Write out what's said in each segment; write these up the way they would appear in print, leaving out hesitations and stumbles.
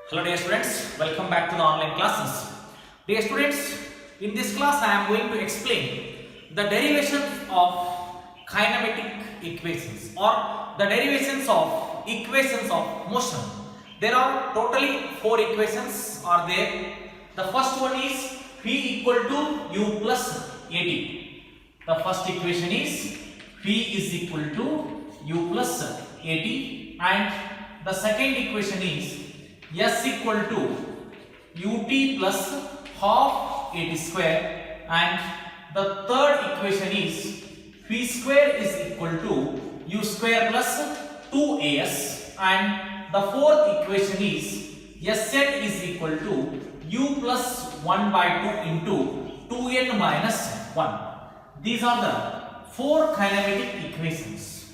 Hello dear students, welcome back to the online classes. Dear students, in this class I am going to explain the derivations of kinematic equations or the derivations of equations of motion. There are totally 4 equations are there. The first one is V equal to U plus AT. The first equation is V is equal to U plus AT, and the second equation is S equal to ut plus half at square, and the third equation is v square is equal to u square plus 2as, and the fourth equation is Sn is equal to u plus 1 by 2 into 2n minus 1. These are the 4 kinematic equations.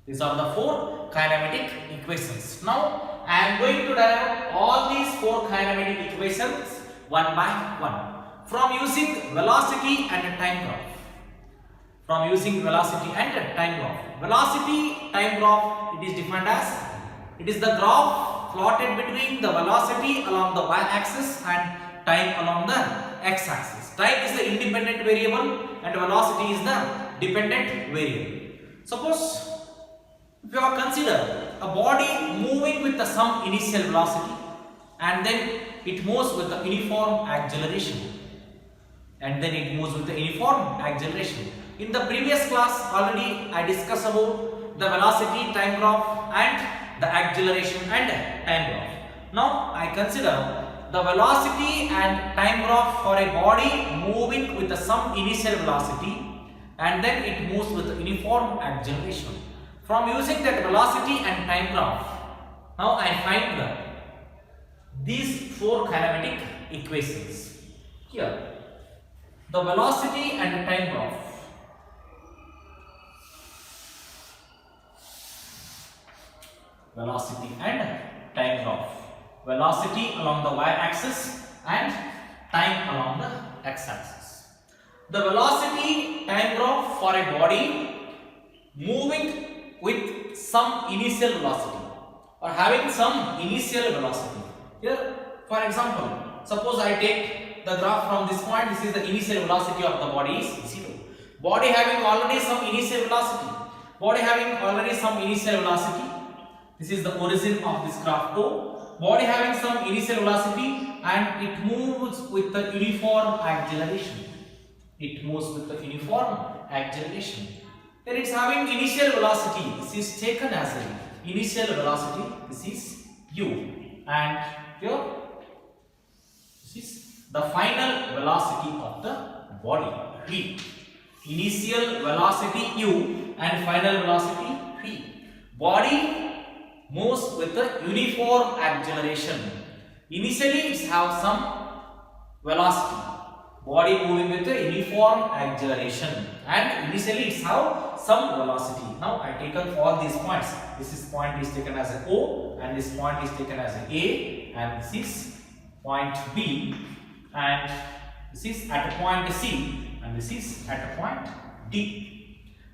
These are the 4 kinematic equations. Now I am going to derive all these 4 kinematic equations one by one from using velocity and time graph. From using velocity and time graph. Velocity time graph, it is defined as it is the graph plotted between the velocity along the y-axis and time along the x-axis. Time is the independent variable and velocity is the dependent variable. Suppose if you are consider a body moving with some initial velocity and then it moves with the uniform acceleration. In the previous class already I discussed about the velocity time graph and the acceleration and time graph. Now I consider the velocity and time graph for a body moving with some initial velocity and then it moves with the uniform acceleration. From using that velocity and time graph, now I find these 4 kinematic equations. Here, the velocity and time graph. Velocity and time graph. Velocity along the y-axis and time along the x-axis. The velocity time graph for a body moving with some initial velocity or having some initial velocity. Here, for example, suppose I take the graph from this point. This is the initial velocity of the body is 0. Body having already some initial velocity. This is the origin of this graph too. Body having some initial velocity and it moves with the uniform acceleration. Then it's having initial velocity. This is taken as an initial velocity. This is u, and here this is the final velocity of the body v. Initial velocity u and final velocity v. Body moves with the uniform acceleration. Initially it has some velocity. Body moving with the uniform acceleration and initially it has some velocity. Now I taken all these points. Point is taken as an O and this point is taken as an A, and this is point B, and this is at a point C, and this is at a point D.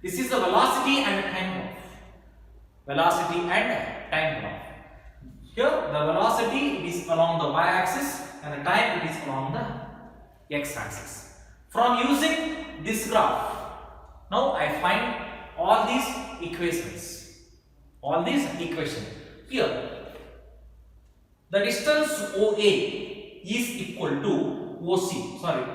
This is the velocity and time graph. Here the velocity is along the y-axis and the time it is along the x-axis. From using this graph, now I find all these equations. Here, the distance OA is equal to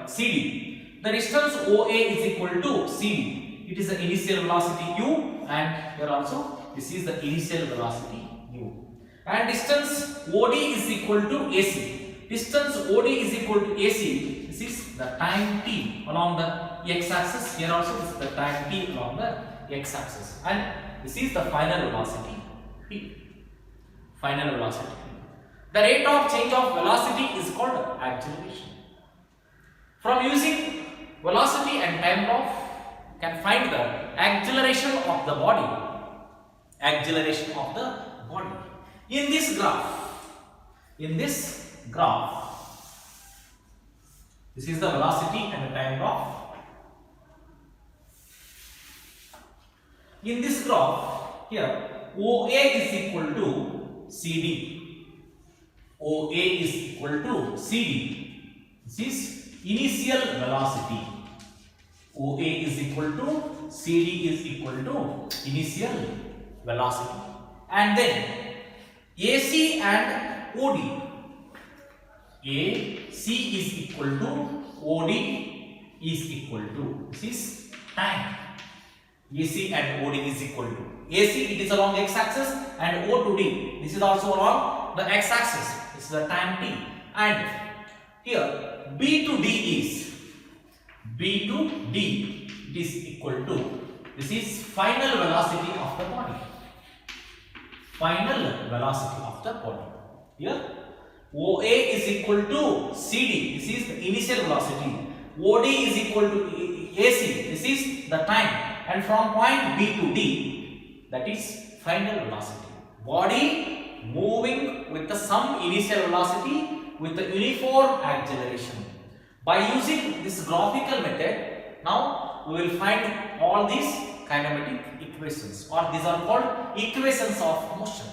CD. The distance OA is equal to CD. It is the initial velocity u, and here also this is the initial velocity u. And distance OD is equal to AC. Distance OD is equal to AC. This is the time t along the x-axis. Here also this is the time t along the x-axis, and this is the final velocity p. The rate of change of velocity is called acceleration. From using velocity and time graph, you can find the acceleration of the body. In this graph, this is the velocity and the time graph. In this graph, here OA is equal to CD. OA is equal to CD. This is initial velocity. OA is equal to CD is equal to initial velocity. And then AC and OD. AC is equal to OD is equal to, this is time. AC and OD is equal to, AC it is along x axis and O to D this is also along the x axis. This is the time t. And here B to D is, B to D it is equal to, this is final velocity of the body. Final velocity of the body. Here OA is equal to CD, this is the initial velocity. OD is equal to AC, this is the time. And from point B to D, that is final velocity. Body moving with the some initial velocity with the uniform acceleration. By using this graphical method, now we will find all these kinematic equations, or these are called equations of motion.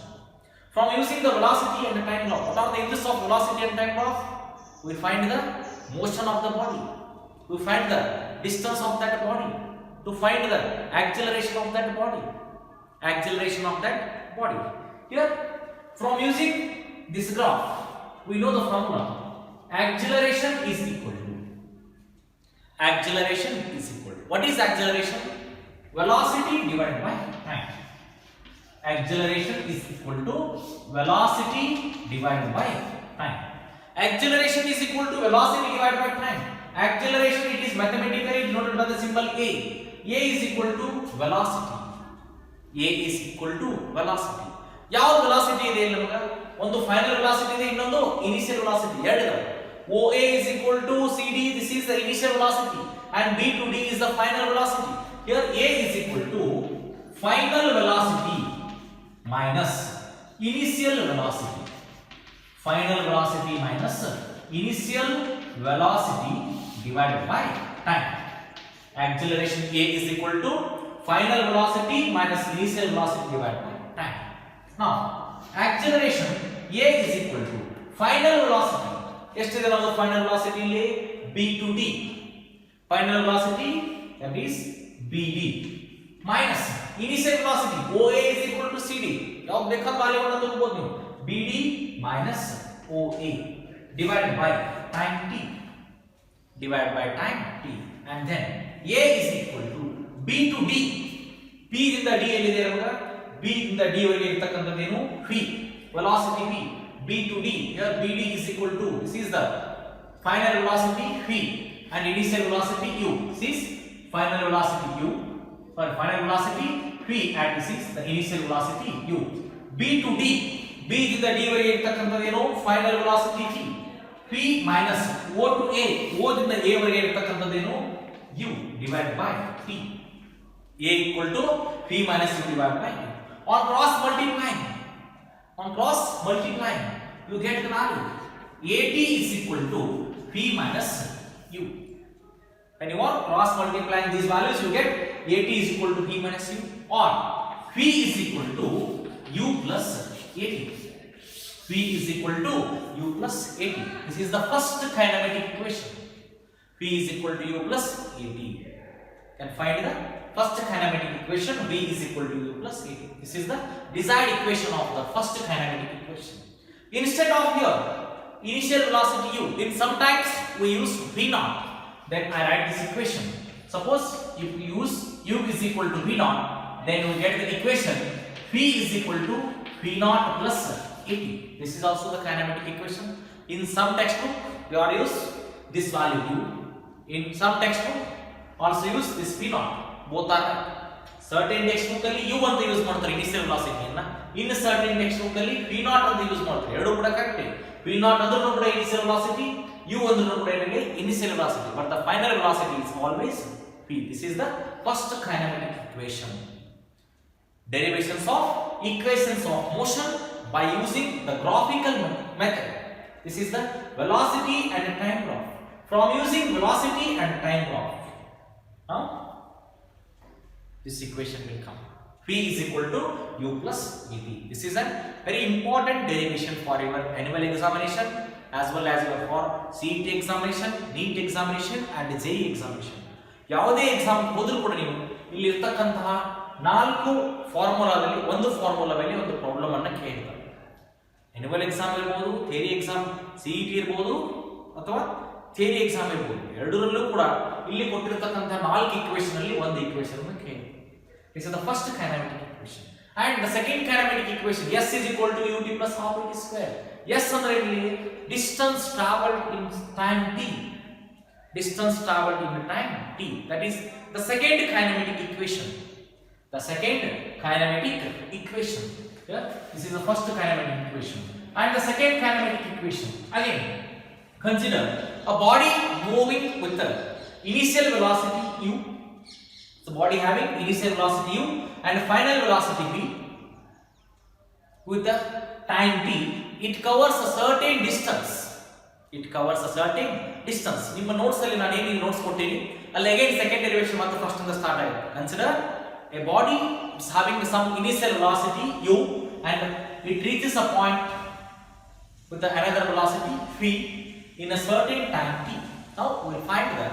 From using the velocity and the time graph, what are the interests of velocity and time graph? We find the motion of the body. We find the distance of that body. To find the acceleration of that body. Acceleration of that body. Here, from using this graph, we know the formula. Acceleration is equal to. Acceleration is equal to. What is acceleration? Velocity divided by time. Acceleration is equal to velocity divided by time. Acceleration is equal to velocity divided by time. Acceleration it is mathematically denoted by the symbol A. A is equal to velocity. A is equal to velocity. ಯಾವ velocity ಇದೆ ಇಲ್ಲಿ ನಮಗೆ? ಒಂದು final velocity ಇದೆ, ಇನ್ನೊಂದು initial velocity. ಎರಡಿದಾವೆ. OA is equal to CD, this is the initial velocity, and B to D is the final velocity. Here A is equal to final velocity minus initial velocity. Final velocity minus initial velocity divided by time. Acceleration A is equal to final velocity minus initial velocity divided by time. Now, acceleration A is equal to final velocity. Yesterday the final velocity is B to D. Final velocity, that is BD, minus initial velocity OA is equal to CD. ಯಾವ ಬೇಕಾದ ವ್ಯಾಲ್ಯೂವನ್ನು ತಗೋಬಹುದು ನೀವು. BD minus OA divided by time t. Divided by time t. And then A is equal to B to D. P ದಿಂದ D ಎಲ್ಲಿದೆ ಇರುವಾಗ? B ದಿಂದ D ವರೆಗೆ ಇರತಕ್ಕಂತದ್ದು v, velocity v. B to D, here BD is equal to, this is the final velocity v and initial velocity u. This is final velocity u, sorry, final velocity v and this is the initial velocity u. B to D, B ದಿಂದ D ವರೆಗೆ ಇರತಕ್ಕಂತದ್ದು final velocity v. P minus O to A, O ದಿಂದ A ವರೆಗೆ ಇರತಕ್ಕಂತದ್ದು u divided by t. A equal to P minus u divided by t. On cross multiplying, you get the value. AT is equal to P minus u. When you are cross multiplying these values, you get AT is equal to P minus u, or P is equal to u plus AT. P is equal to u plus AT. This is the first kinematic equation. P is equal to u plus AT. Can find the first kinematic equation. V is equal to u plus AT. This is the desired equation of the first kinematic equation. Instead of here initial velocity u, in sometimes we use v naught. Then I write this equation. Suppose if we use u is equal to v naught, then we get the equation v is equal to v naught plus AT. This is also the kinematic equation. In some textbook we are use this value u. In some textbook also use this v naught. Both are certain textbook ಅಲ್ಲಿ u ಅಂತ use ಮಾಡ್ತಾರೆ initial velocity ಅನ್ನ. In certain textbook ಅಲ್ಲಿ v naught ಅಂತ use ಮಾಡ್ತಾರೆ. ಎರಡು ಕೂಡ correct. v naught ಅಂದ್ರೂ ಕೂಡ initial velocity, u ಅಂದ್ರೂ ಕೂಡ ಏನಿದೆ initial velocity, but the final velocity is always v. This is the first kinematic equation. Derivations of equations of motion by using the graphical method. This is the velocity and the time graph. From using velocity and time graph, this equation will come. V P is equal to U plus VT. This is a very important derivation for your annual examination as well as your for CET examination, NEET examination and JEE examination. ಯಾವುದೇ exam ಹೋದರೂ ಕೂಡ ನೀವು ಇಲ್ಲಿ ಇರತಕ್ಕಂತಹ 4 ಫಾರ್ಮುಲಾದಲ್ಲಿ ಒಂದು formula ಮೇಲೆ ಒಂದು problem ಅನ್ನು ಕೇಳ್ತಾರೆ. ಆನ್ಯುವಲ್ ಎಕ್ಸಾಮ್ ಇರಬಹುದು, ಥಿಯರಿ ಎಕ್ಸಾಮ್ CET ಇರಬಹುದು ಅಥವಾ ಥಿಯರಿ ಎಕ್ಸಾಮ್ ಇರಬಹುದು. ಎರಡರಲ್ಲೂ ಕೂಡ ಇಲ್ಲಿ ಕೊಟ್ಟಿರತಕ್ಕಂತಹ 4 ಈಕ್ವೇಷನ್ ಅಲ್ಲಿ ಒಂದು ಈಕ್ವೇಷನ್ ಅನ್ನು ಕೇಳಿ. This is the first kinematic equation. And the second kinematic equation, S is equal to ut plus half ut square. S ಅಂದ್ರೆ ಇಲ್ಲಿ distance traveled in time t. Distance traveled in time t. That is the second kinematic equation. The second kinematic equation. Yeah? This is the first kinematic equation. And the second kinematic equation. Again, consider a body moving with the initial velocity u. The body having initial velocity u and final velocity v with the time t, it covers a certain distance. It covers a certain distance. ನಿಮ್ಮ notes ಅಲ್ಲಿ ನಾನು ಏನು notes ಕೊಟ್ಟಿನಿ ಅಲ್ಲಿ again second derivation ಮತ್ತು first ಇಂದ start ಆಗಿದೆ. Consider a body is having some initial velocity u and it reaches a point with the another velocity v in a certain time t. Now we will find the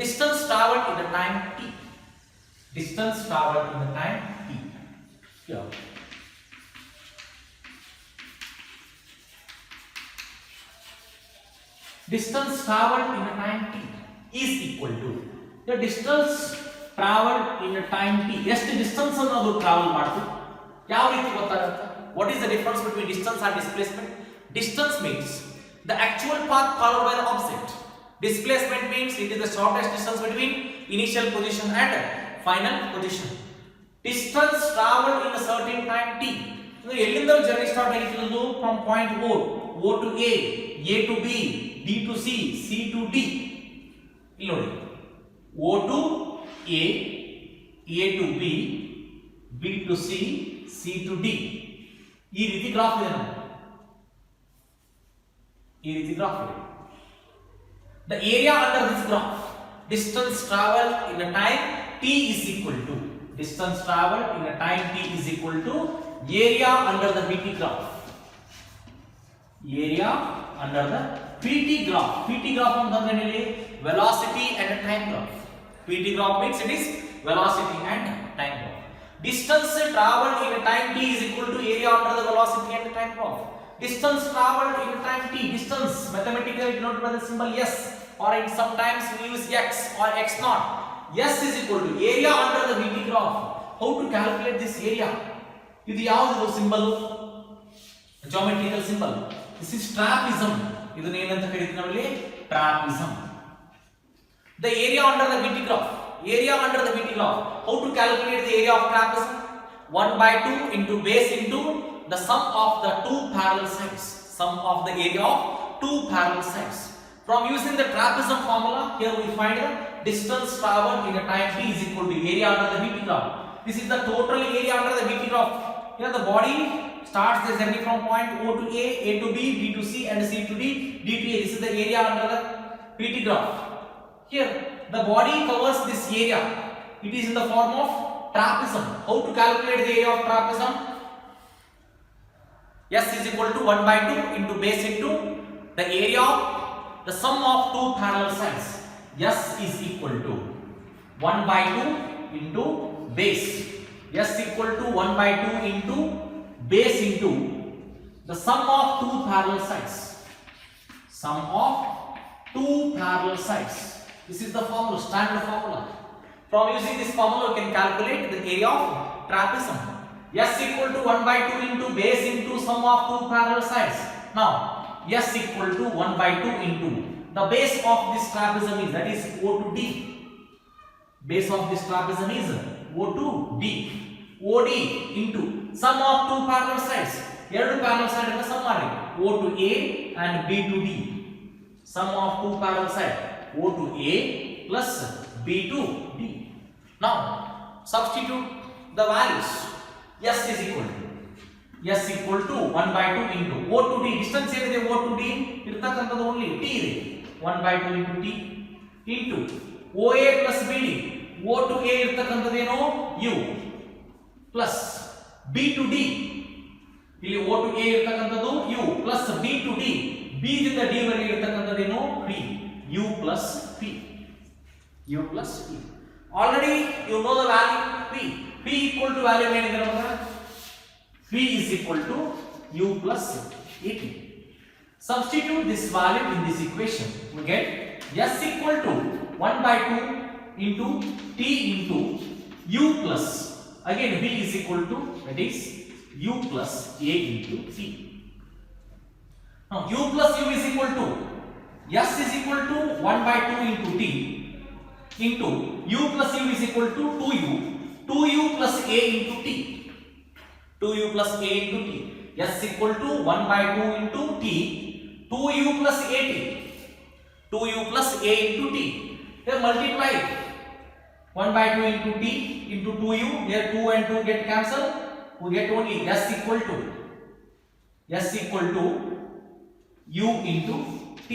distance traveled in the time t. Distance traveled in the time t. Here. Distance traveled in the time t is equal to the distance traveled in the time t. ಎಷ್ಟು distance ಅನ್ನು ಅದು travel ಮಾಡ್ತು ಯಾವ ರೀತಿ ಗೊತ್ತಾಗುತ್ತೆ? What is the difference between distance and displacement? Distance means the actual path followed by the object. Displacement means it is the shortest distance between initial position and final position. Distance traveled in a certain time t. ಎಲ್ಲಿಂದ journey start ಆಗಿತ್ತು? From point O to A to B, B to C, C to D. ಇಲ್ಲಿ ನೋಡಿ O to A to B, B to C, C to D. ಈ ರೀತಿ graph ಇದೆ ನೋಡಿ. ಈ ರೀತಿ ಗ್ರಾಫ್ ಇದೆ. The area under this graph, distance traveled in a time t is equal to distance traveled in a time t is equal to area under the PT graph. Area under the PT graph. PT graph ಅಂತಂದ್ರೆ ಇಲ್ಲಿ velocity and time graph. PT graph means it is velocity and time graph. Distance traveled in a time t is equal to area under the velocity and time graph. Distance traveled in time t, distance mathematically denoted by the symbol s, or in sometimes we use x or x naught. S is equal to area under the VT graph. How to calculate this area? ಇದು ಯಾವುದು symbol? Geometrical symbol. This is tropism. ಇದನ್ನ ಏನಂತ ಕರೀತೀವಿ ನಾವಿಲ್ಲಿ? Tropism. The area under the VT graph. Area under the VT graph. How to calculate the area of trapezoid? 1/2 into base into the sum of the two parallel sides. Sum of the area of two parallel sides. From using the trapezoid formula, here we find the distance traveled in a time t is equal to area under the VT graph. This is the total area under the VT graph. Here the body starts the journey from point O to A to B, B to C and C to D, D to A. This is the area under the VT graph. Here the body covers this area. It is in the form of trapezoid. How to calculate the area of trapezoid? S is equal to 1/2 into base into the area of the sum of two parallel sides. S is equal to 1/2 into base. S equal to 1/2 into base into the sum of two parallel sides. Sum of two parallel sides. This is the formula, standard formula. From using this formula, you can calculate the area of trapezoid. S equal to 1/2 into base into sum of two parallel sides. Now, S equal to 1/2 into the base of this trapezoid is, that is O to D. Base of this trapezoid is O to D. OD into sum of two parallel sides. ಎರಡು parallel side ಅನ್ನು sum ಮಾಡಿ. O to A and B to D. Sum of two parallel side. O to A plus B to D. Now, substitute the values. S is equal to 1/2 into O to D. Distance ಏನಿದೆ O to D ಇರತಕ್ಕಂತದ್ದು only T ಇದೆ. 1/2 into T into OA plus BD. O to A ಇರತಕ್ಕಂತದ್ದು ಏನು? U. plus b to d, ಇಲ್ಲಿ o to a ಇರತಕ್ಕಂತದ್ದು u plus b to d, b ದಿಂದ d ವರೆಗೆ ಇರತಕ್ಕಂತದ್ದು ಏನು p, u plus p, u plus p. Already you know the value p equal to value ಏನಿದೆ ನಮಗೆ, p is equal to u plus at. Substitute this value in this equation, we get s equal to 1 by 2 into t into u plus, again b is equal to, that is u plus a into t. Now u plus u is equal to, s is equal to 1 by 2 into t into u plus u is equal to 2u plus a into t, 2u plus a into t. S equal to 1 by 2 into t, 2u plus at, 2u plus a into t. Here multiply 1 by 2 into t into 2u, here 2 and 2 get cancelled, we get only s equal to u into t.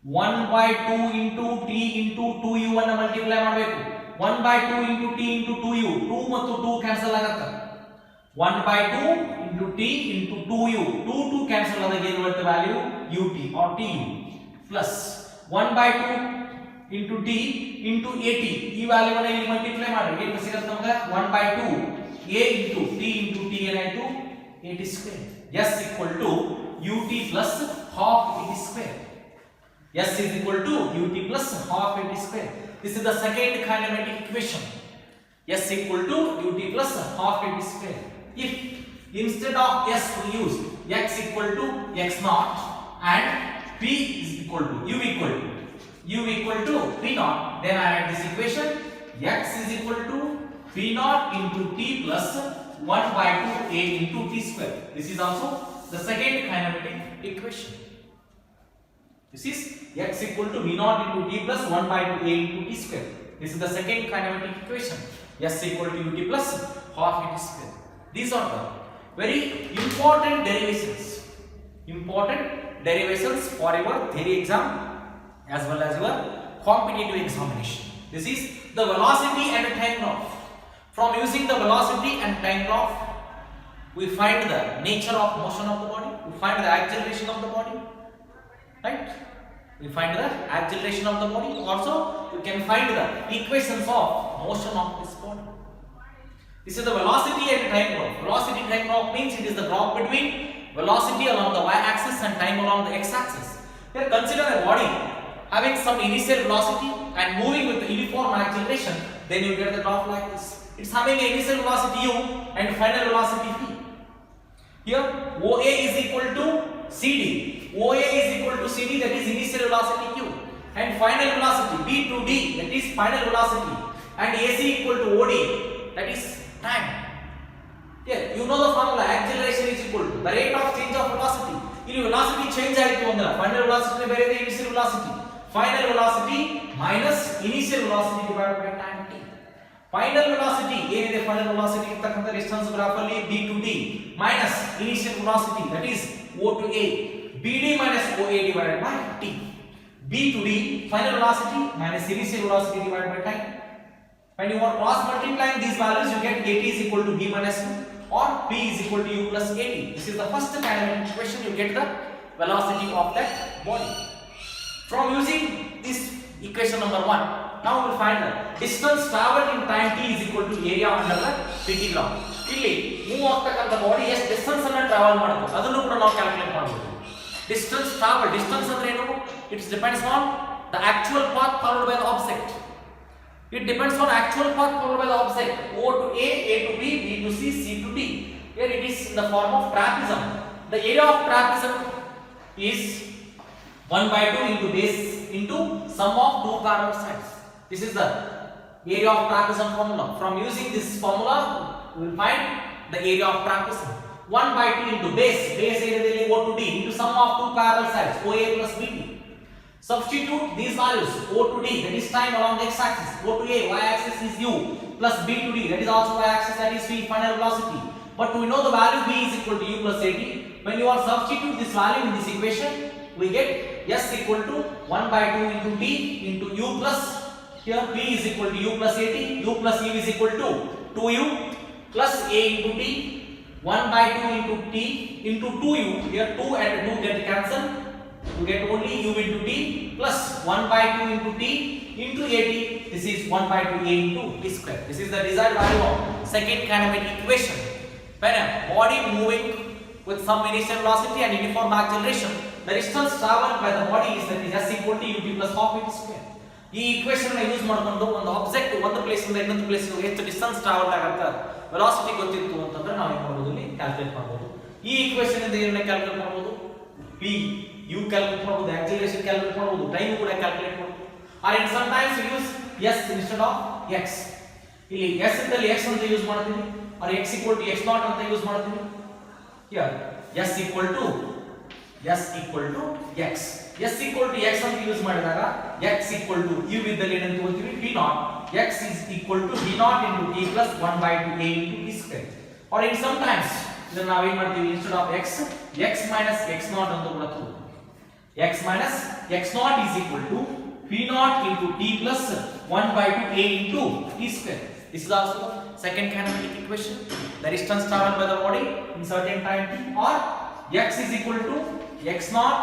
1 by 2 into t into 2u ಅನ್ನು multiply ಮಾಡಬೇಕು. 1 by 2 into t into 2u, 2 ಮತ್ತು 2 cancel ಆಗುತ್ತೆ. 1 by 2 into t into 2u, 2 cancel ಆದಾಗ ಏನು ಬರುತ್ತೆ value ut or tu plus 1 by 2 into t into at, ಈ value ಅನ್ನು ಇಲ್ಲಿ ಮಲ್ಟಿಪ್ಲೈ ಮಾಡಿ ಏನು ಸಿಗುತ್ತೆ ನಮಗೆ 1 by 2 a into t ಏನಾಯ್ತು at square. s equal to ut plus half at square. S is equal to ut plus half at square. This is the second kinematic equation. S equal to ut plus half at square. If instead of s we use x equal to x naught and p is equal to u equal to p naught, then I write this equation x is equal to p naught into t plus 1 by 2 a into t square. This is also the second kinematic equation. This is x equal to v naught into t plus 1 by 2 a into t square. This is the second kinematic equation. S equal to ut plus half at square. These are the very important derivations for your theory exam as well as your competitive examination. This is the velocity and time graph. From using the velocity and time graph, we find the nature of motion of the body, we find the acceleration of the body, right? We find the acceleration of the body. Also, we can find the equations of motion of this body. This is the velocity and time graph. Velocity time graph means it is the graph between velocity along the y-axis and time along the x-axis. Here, consider a body having some initial velocity and moving with the uniform acceleration. Then you get the graph like this. It's having an initial velocity u and final velocity v. Here, OA is equal to CD. OA is equal to CD, that is initial velocity q, and final velocity B to D, that is final velocity, and AC equal to OD, that is time. Here you know the formula, acceleration is equal to the rate of change of velocity. If velocity change ಆಯಿತು ಅಂದ್ರೆ final velocity ಬೇರೆ ಇದೆ, initial velocity. Final velocity minus initial velocity divided by time t. Final velocity ಏನಿದೆ, final velocity ಇರ್ತಕ್ಕಂಥ distance graph ಅಲ್ಲಿ B to D minus initial velocity, that is O to A, BD minus OA divided by t. B to D final velocity minus initial velocity divided by time. When you are cross multiplying these values, you get at is equal to b minus u or p is equal to u plus at. This is the first kinematic equation. You get the velocity of that body. From using this equation number 1, now we will find the distance traveled in time t is equal to area under the pt graph. ಇಲ್ಲಿ move ಆಗ್ತಕ್ಕಂಥ body ಎಷ್ಟು distance ಅನ್ನು travel ಮಾಡುತ್ತೆ ಅದನ್ನು ಕೂಡ ನಾವು calculate ಮಾಡಬಹುದು. Distance travel, distance ಅಂದ್ರೆ ಏನು? It depends on the actual path followed by the object. It depends on actual path followed by the object. O to A, A to B, B to C, C to D. Here it is in the form of trapezium. The area of trapezium is 1 by 2 into base into sum of two parallel sides. This is the area of trapezium formula. From using this formula, we will find the area of trapezium. 1 by 2 into base area O to D into sum of two parallel sides, OA plus BT. Substitute these values, O to D, that is time along the x-axis, O to A, y-axis is u, plus B to D, that is also y-axis, that is v, final velocity. But we know the value v is equal to u plus at. When you are substitute this value in this equation, we get s equal to 1 by 2 into t into u plus, here p is equal to u plus at, u plus u is equal to 2u plus a into t, 1 by 2 into t into 2u, here 2 and 2 get cancelled, you get only u into t plus 1 by 2 into t into at, this is 1 by 2 a into t square. This is the desired value of second kinematic equation. When a body moving with some initial velocity and uniform acceleration, the distance traveled by the body is that is s equal to ut plus half v square. ಈ equation use ಮಾಡಿಕೊಂಡು ಒಂದು object ಒಂದು place ಇಂದ ಇನ್ನೊಂದು place ಗೆ ಎಷ್ಟು distance travel ಆಗುತ್ತೆ velocity ಗೊತ್ತಿತ್ತು ಅಂತಂದ್ರೆ ನಾವು ಏನು ಮಾಡಬಹುದು ಇಲ್ಲಿ ಕ್ಯಾಲ್ಕುಲೇಟ್ ಮಾಡಬಹುದು. ಈ ಈಕ್ವೇಷನ್ ಇಂದ ಏನನ್ನ ಕ್ಯಾಲ್ಕುಲೇಟ್ ಮಾಡಬಹುದು, v u ಕ್ಯಾಲ್ಕುಲೇಟ್ ಮಾಡಬಹುದು, ಆಕ್ಸಿಲರೇಷನ್ ಕ್ಯಾಲ್ಕುಲೇಟ್ ಮಾಡಬಹುದು, ಟೈಮ್ ಕೂಡ ಕ್ಯಾಲ್ಕುಲೇಟ್ ಮಾಡಬಹುದು. Or in some times use s instead of x. ಇಲ್ಲಿ s ಇದ್ದಲ್ಲಿ x ಅಂತ ಯೂಸ್ ಮಾಡ್ತೀವಿ, or x equal to x naught ಅಂತ ಯೂಸ್ ಮಾಡ್ತೀವಿ. here s equal to x, s equal to x ಅಂತ ಯೂಸ್ ಮಾಡಿದಾಗ x equal to u ಇದ್ದಲ್ಲಿ ಏನಂತ ತಗೊಳ್ತೀವಿ p naught, x is equal to v naught into t plus 1 by 2 a into t square. or in sometimes ಇದನ್ನ ನಾವು ಏನು ಮಾಡ್ತೀವಿ, instead of x minus x naught ಅಂತ ತಗೊಳ್ತೀವಿ. x minus x naught is equal to v naught into t plus 1 by 2 a into t square. This is also the second kinematic equation. The distance traveled by the body in certain time t, or x is equal to x naught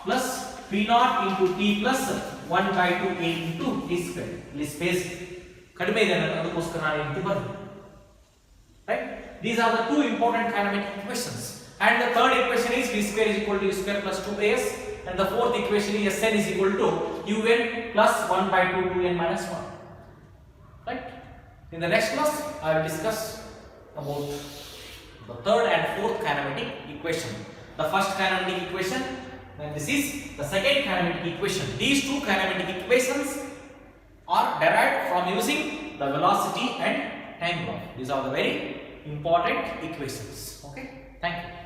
plus v naught into t plus 1 by 2 a into t square. This space ಕಡಿಮೆ ಇದೆ ಅದಕ್ಕೋಸ್ಕರ ನಾನು ಇಲ್ಲಿ ಬರ್ತೀನಿ. Right? These are the two important kinematic equations. And the third equation is v square is equal to u square plus 2as, and the fourth equation is Sn is equal to un plus 1 by 2 2n minus 1. Right? In the next class, I will discuss about the third and fourth kinematic equation. The first kinematic equation, and this is the second kinematic equation. These two kinematic equations are derived from using the velocity and time law. These are the very important equations. Okay? Thank you.